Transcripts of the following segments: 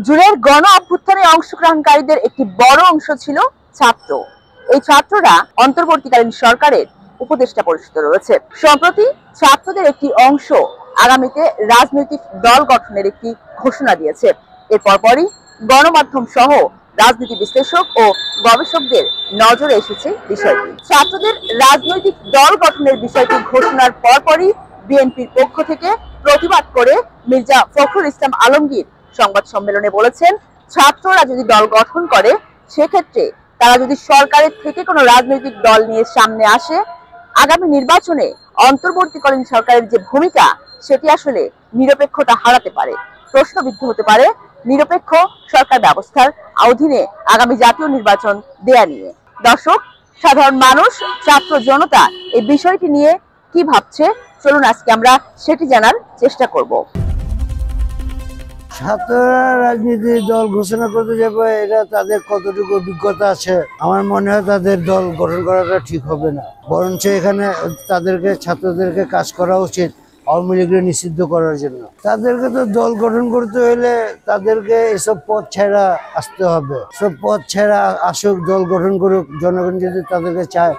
জুনের গণ অভ্যুত্থানে অংশগ্রহণকারীদের একটি বড় অংশ ছিল ছাত্র। এই ছাত্ররা অন্তর্বর্তীকালীন সরকারের উপদেষ্টা পরিষদে রয়েছে। সম্প্রতি ছাত্রদের একটি অংশ আগামীতে রাজনৈতিক দল গঠনের একটি ঘোষণা দিয়েছে। এর পরপরই গণমাধ্যম সহ রাজনীতি বিশ্লেষক ও গবেষকদের নজরে এসেছে বিষয়টি। ছাত্রদের রাজনৈতিক দল গঠনের বিষয়টি ঘোষণার পরপরই বিএনপির পক্ষ থেকে প্রতিবাদ করে মির্জা ফখরুল ইসলাম আলমগীর সংবাদ সম্মেলনে বলেছেন, ছাত্ররা যদি দল গঠন করে সেক্ষেত্রে তারা যদি সরকারের থেকে কোনো রাজনৈতিক দল নিয়ে সামনে আসে, আগামী নির্বাচনে অন্তর্বর্তীকালীন সরকারের যে ভূমিকা সেটি আসলে নিরপেক্ষতা হারাতে পারে, প্রশ্নবিদ্ধ হতে পারে নিরপেক্ষ সরকার ব্যবস্থার অধীনে আগামী জাতীয় নির্বাচন দেয়া নিয়ে। দর্শক, সাধারণ মানুষ, ছাত্র জনতা এই বিষয়টি নিয়ে কি ভাবছে, চলুন আজকে আমরা সেটি জানার চেষ্টা করব। ছাত্ররা রাজনীতির দল ঘোষণা করতে যাবে, এটা তাদের কতটুকু অভিজ্ঞতা আছে আমার মনে হয় তাদের দল গঠন করাটা ঠিক হবে না। বরঞ্চ এখানে ছাত্রদেরকে কাজ করা উচিত আওয়ামী লীগকে নিষিদ্ধ করার জন্য। তাদেরকে তো দল গঠন করতে হলে তাদেরকে এসব পথ ছেড়া আসতে হবে। সব পথ ছেড়া আসুক, দল গঠন করুক, জনগণ যদি তাদেরকে চায়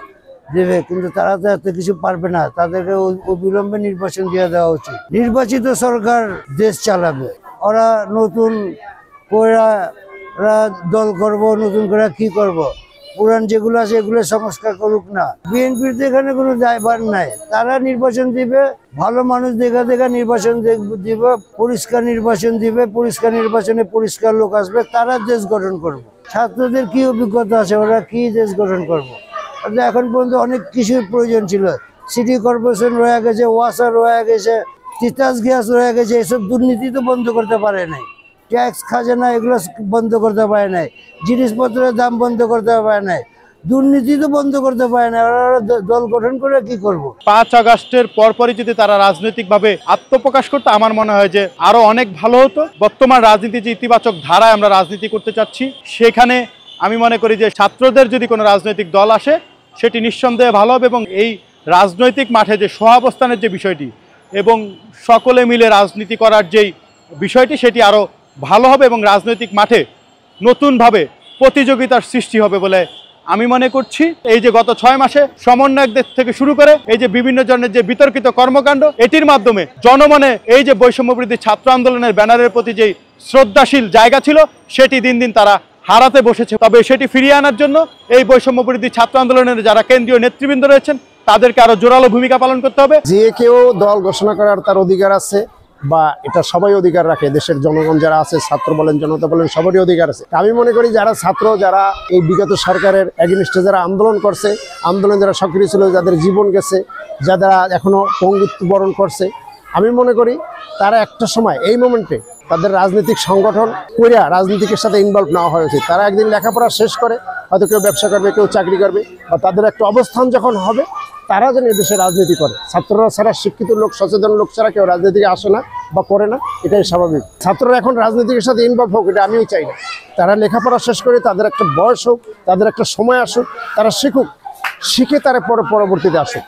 দেবে, কিন্তু তারা তো এত কিছু পারবে না। তাদেরকে অবিলম্বে নির্বাচন দিয়ে দেওয়া উচিত। নির্বাচিত সরকার দেশ চালাবে। ওরা নতুন করে দল করব, নতুন করে কি করব, পুরান যেগুলো আছে এগুলো সংস্কার করুক না। বিএনপির তো এখানে কোনো দায়ভার নাই। তারা নির্বাচন দিবে, ভালো মানুষ দেখা নির্বাচন দিবে, পরিষ্কার নির্বাচন দিবে, পরিষ্কার নির্বাচনে পরিষ্কার লোক আসবে, তারা দেশ গঠন করবে। ছাত্রদের কি অভিজ্ঞতা আছে, ওরা কি দেশ গঠন করবো? এখন পর্যন্ত অনেক কিছুর প্রয়োজন ছিল। সিটি কর্পোরেশন রয়ে গেছে, ওয়াসার রয়ে গেছে, তিতাস গ্যাস রয়ে গেছে, এসব দুর্নীতি তো বন্ধ করতে পারে নাই। ট্যাক্স খাজানা এগুলো বন্ধ করতে পারে নাই, জিনিসপত্রের দাম বন্ধ করতে পারে নাই, দুর্নীতি তো বন্ধ করতে পারে না। ওরা দল গঠন করে কি করব? 5 আগস্টের পরপরই যদি তারা রাজনৈতিকভাবে আত্মপ্রকাশ করতো, আমার মনে হয় যে আরো অনেক ভালো হতো। বর্তমান রাজনীতির যে ইতিবাচক ধারায় আমরা রাজনীতি করতে চাচ্ছি, সেখানে আমি মনে করি যে ছাত্রদের যদি কোনো রাজনৈতিক দল আসে সেটি নিঃসন্দেহে ভালো হবে, এবং এই রাজনৈতিক মাঠে যে সহাবস্থানের যে বিষয়টি এবং সকলে মিলে রাজনীতি করার যেই বিষয়টি সেটি আরও ভালো হবে, এবং রাজনৈতিক মাঠে নতুনভাবে প্রতিযোগিতার সৃষ্টি হবে বলে আমি মনে করছি। এই যে গত 6 মাসে সমন্বয়কদের থেকে শুরু করে এই যে বিভিন্ন জনের যে বিতর্কিত কর্মকাণ্ড, এটির মাধ্যমে জনমনে এই যে বৈষম্যবিরোধী ছাত্র আন্দোলনের ব্যানারের প্রতি যেই শ্রদ্ধাশীল জায়গা ছিল সেটি দিন দিন তারা হারাতে বসেছে। তবে সেটি ফিরিয়ে আনার জন্য এই বৈষম্যবিরোধী ছাত্র আন্দোলনের যারা কেন্দ্রীয় নেতৃবৃন্দ রয়েছেন তাদেরকে আরো জোরালো ভূমিকা পালন করতে হবে। যে কেউ দল ঘোষণা করার তার অধিকার আছে, বা এটা সবাই অধিকার রাখে। দেশের জনগণ যারা আছে, ছাত্র বলেন জনতা বলেন, সবারই অধিকার আছে। আমি মনে করি যারা ছাত্র, যারা এই বিগত সরকারের এগেইনস্টে যারা আন্দোলন করছে, আন্দোলন যারা সক্রিয় ছিল, যাদের জীবন গেছে, যারা এখনো পঙ্গুত্ব বরণ করছে, আমি মনে করি তারা একটা সময় এই মোমেন্টে তাদের রাজনৈতিক সংগঠন করে রাজনীতির সাথে ইনভলভ নেওয়া হয় উচিত। তারা একদিন লেখাপড়া শেষ করে হয়তো কেউ ব্যবসা করবে, কেউ চাকরি করবে, বা তাদের একটা অবস্থান যখন হবে তারা যেন এদেশে রাজনীতি করে। ছাত্ররা ছাড়া, শিক্ষিত লোক, সচেতন লোক ছাড়া কেউ রাজনীতিকে আসে না বা করে না, এটাই স্বাভাবিক। ছাত্ররা এখন রাজনীতির সাথে ইনভলভ হোক, এটা আমিও চাই না। তারা লেখাপড়া শেষ করে তাদের একটা বয়স হোক, তাদের একটা সময় আসুক, তারা শিখুক, শিখে তারা পরবর্তীতে আসুক।